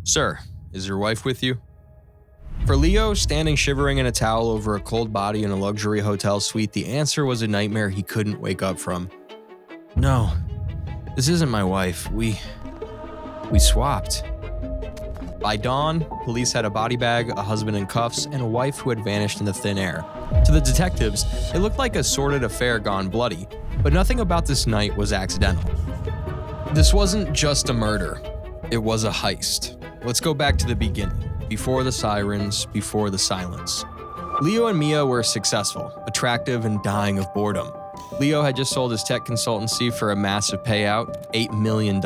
Sir, is your wife with you? For Leo, standing shivering in a towel over a cold body in a luxury hotel suite, the answer was a nightmare he couldn't wake up from. No, this isn't my wife. We swapped. By dawn, police had a body bag, a husband in cuffs, and a wife who had vanished into thin air. To the detectives, it looked like a sordid affair gone bloody, but nothing about this night was accidental. This wasn't just a murder, it was a heist. Let's go back to the beginning, before the sirens, before the silence. Leo and Mia were successful, attractive, and dying of boredom. Leo had just sold his tech consultancy for a massive payout, $8 million,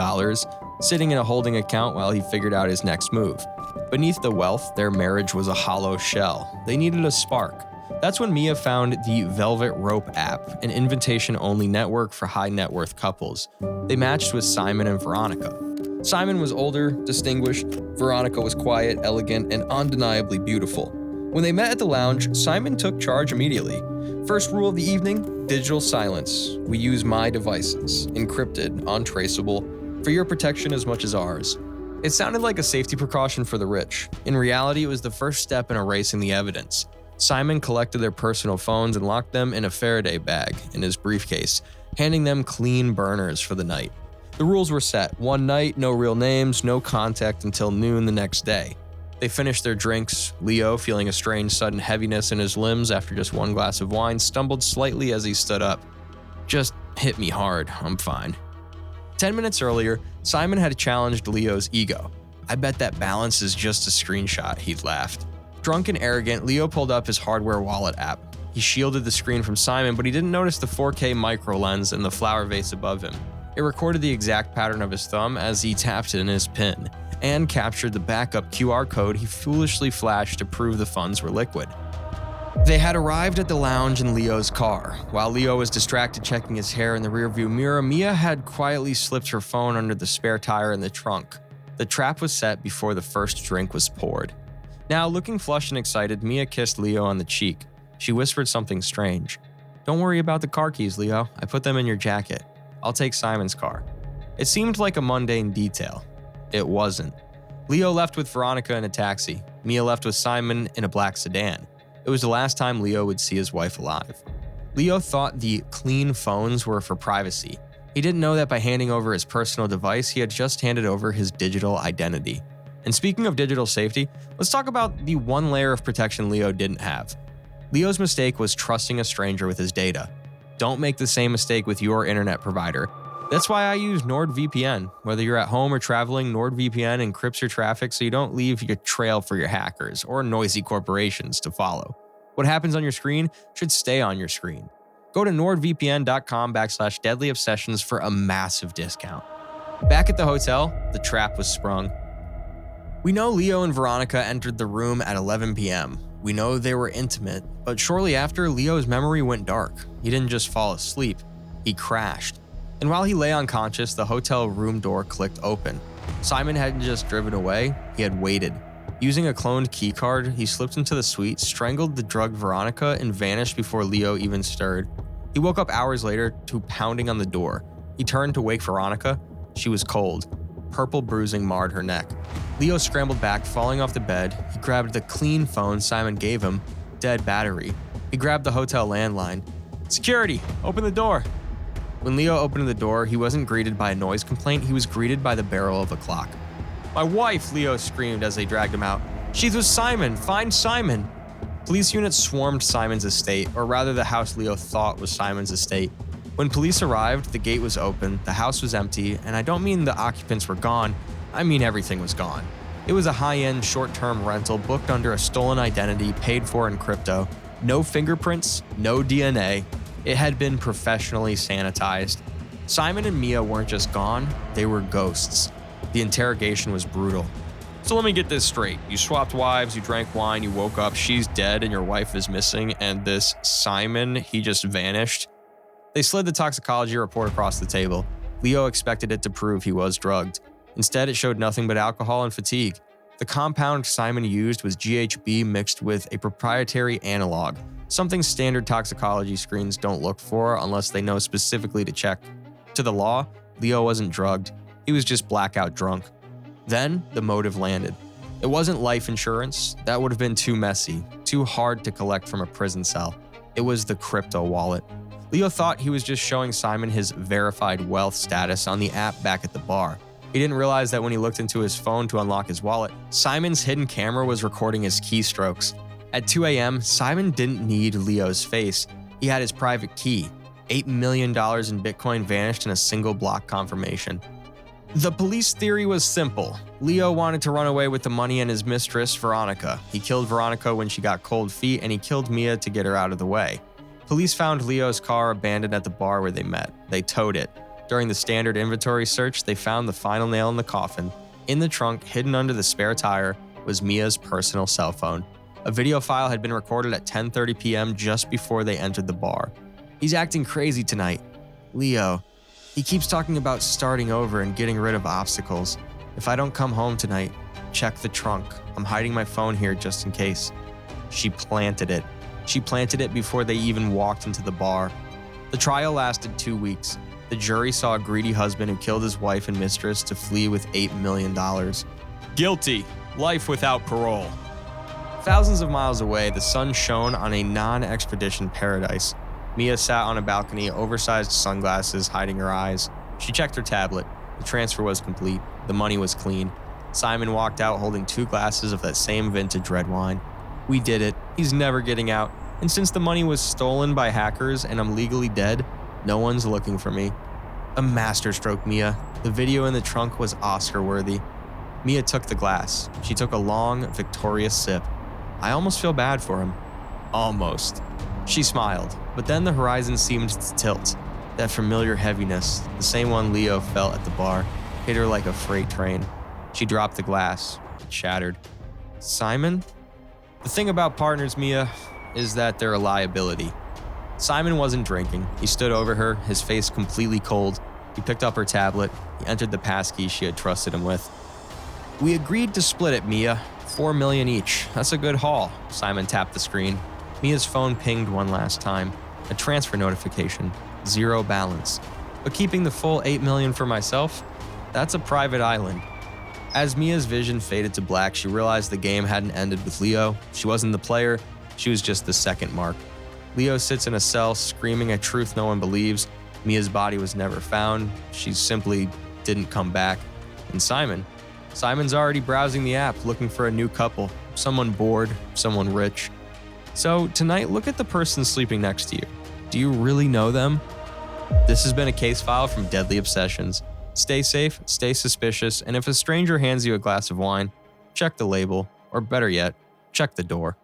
sitting in a holding account while he figured out his next move. Beneath the wealth, their marriage was a hollow shell. They needed a spark. That's when Mia found the Velvet Rope app, an invitation-only network for high-net-worth couples. They matched with Simon and Veronica. Simon was older, distinguished. Veronica was quiet, elegant, and undeniably beautiful. When they met at the lounge, Simon took charge immediately. First rule of the evening, digital silence. We use my devices, encrypted, untraceable, for your protection as much as ours. It sounded like a safety precaution for the rich. In reality, it was the first step in erasing the evidence. Simon collected their personal phones and locked them in a Faraday bag in his briefcase, handing them clean burners for the night. The rules were set. One night, no real names, no contact until noon the next day. They finished their drinks. Leo, feeling a strange sudden heaviness in his limbs after just one glass of wine, stumbled slightly as he stood up. Just hit me hard, I'm fine. 10 minutes earlier, Simon had challenged Leo's ego. I bet that balance is just a screenshot, he'd laughed. Drunk and arrogant, Leo pulled up his hardware wallet app. He shielded the screen from Simon, but he didn't notice the 4K micro lens in the flower vase above him. It recorded the exact pattern of his thumb as he tapped in his PIN, and captured the backup QR code he foolishly flashed to prove the funds were liquid. They had arrived at the lounge in Leo's car. While Leo was distracted checking his hair in the rearview mirror, Mia had quietly slipped her phone under the spare tire in the trunk. The trap was set before the first drink was poured. Now, looking flushed and excited, Mia kissed Leo on the cheek. She whispered something strange. Don't worry about the car keys, Leo. I put them in your jacket. I'll take Simon's car. It seemed like a mundane detail. It wasn't. Leo left with Veronica in a taxi. Mia left with Simon in a black sedan. It was the last time Leo would see his wife alive. Leo thought the clean phones were for privacy. He didn't know that by handing over his personal device, he had just handed over his digital identity. And speaking of digital safety, let's talk about the one layer of protection Leo didn't have. Leo's mistake was trusting a stranger with his data. Don't make the same mistake with your internet provider. That's why I use NordVPN. Whether you're at home or traveling, NordVPN encrypts your traffic so you don't leave your trail for your hackers or noisy corporations to follow. What happens on your screen should stay on your screen. Go to nordvpn.com/deadlyobsessions for a massive discount. Back at the hotel, the trap was sprung. We know Leo and Veronica entered the room at 11 p.m. We know they were intimate, but shortly after, Leo's memory went dark. He didn't just fall asleep, he crashed. And while he lay unconscious, the hotel room door clicked open. Simon hadn't just driven away, he had waited. Using a cloned keycard, he slipped into the suite, strangled the drugged Veronica, and vanished before Leo even stirred. He woke up hours later to pounding on the door. He turned to wake Veronica. She was cold. Purple bruising marred her neck. Leo scrambled back, falling off the bed. He grabbed the clean phone Simon gave him, dead battery. He grabbed the hotel landline. Security, open the door. When Leo opened the door, he wasn't greeted by a noise complaint, he was greeted by the barrel of a clock. My wife, Leo screamed as they dragged him out. She's with Simon, find Simon. Police units swarmed Simon's estate, or rather the house Leo thought was Simon's estate. When police arrived, the gate was open, the house was empty, and I don't mean the occupants were gone, I mean everything was gone. It was a high-end, short-term rental booked under a stolen identity paid for in crypto. No fingerprints, no DNA. It had been professionally sanitized. Simon and Mia weren't just gone, they were ghosts. The interrogation was brutal. So let me get this straight. You swapped wives, you drank wine, you woke up, she's dead and your wife is missing, and this Simon, he just vanished? They slid the toxicology report across the table. Leo expected it to prove he was drugged. Instead, it showed nothing but alcohol and fatigue. The compound Simon used was GHB mixed with a proprietary analog, something standard toxicology screens don't look for unless they know specifically to check. To the law, Leo wasn't drugged. He was just blackout drunk. Then the motive landed. It wasn't life insurance. That would have been too messy, too hard to collect from a prison cell. It was the crypto wallet. Leo thought he was just showing Simon his verified wealth status on the app back at the bar. He didn't realize that when he looked into his phone to unlock his wallet, Simon's hidden camera was recording his keystrokes. At 2 a.m., Simon didn't need Leo's face. He had his private key. $8 million in Bitcoin vanished in a single block confirmation. The police theory was simple. Leo wanted to run away with the money and his mistress, Veronica. He killed Veronica when she got cold feet, and he killed Mia to get her out of the way. Police found Leo's car abandoned at the bar where they met. They towed it. During the standard inventory search, they found the final nail in the coffin. In the trunk, hidden under the spare tire, was Mia's personal cell phone. A video file had been recorded at 10:30 p.m. just before they entered the bar. He's acting crazy tonight. Leo. He keeps talking about starting over and getting rid of obstacles. If I don't come home tonight, check the trunk. I'm hiding my phone here just in case. She planted it. She planted it before they even walked into the bar. The trial lasted 2 weeks. The jury saw a greedy husband who killed his wife and mistress to flee with $8 million. Guilty. Life without parole. Thousands of miles away, the sun shone on a non-extradition paradise. Mia sat on a balcony, oversized sunglasses hiding her eyes. She checked her tablet. The transfer was complete. The money was clean. Simon walked out holding 2 glasses of that same vintage red wine. We did it. He's never getting out. And since the money was stolen by hackers and I'm legally dead, no one's looking for me. A masterstroke, Mia. The video in the trunk was Oscar-worthy. Mia took the glass. She took a long, victorious sip. I almost feel bad for him. Almost. She smiled, but then the horizon seemed to tilt. That familiar heaviness, the same one Leo felt at the bar, hit her like a freight train. She dropped the glass. It shattered. Simon? The thing about partners, Mia, is that they're a liability. Simon wasn't drinking. He stood over her, his face completely cold. He picked up her tablet. He entered the passkey she had trusted him with. We agreed to split it, Mia. $4 million each. That's a good haul. Simon tapped the screen. Mia's phone pinged one last time. A transfer notification. 0 balance. But keeping the full $8 million for myself? That's a private island. As Mia's vision faded to black, she realized the game hadn't ended with Leo. She wasn't the player. She was just the second mark. Leo sits in a cell, screaming a truth no one believes. Mia's body was never found. She simply didn't come back. And Simon's already browsing the app, looking for a new couple. Someone bored, someone rich. So tonight, look at the person sleeping next to you. Do you really know them? This has been a case file from Deadly Obsessions. Stay safe, stay suspicious, and if a stranger hands you a glass of wine, check the label, or better yet, check the door.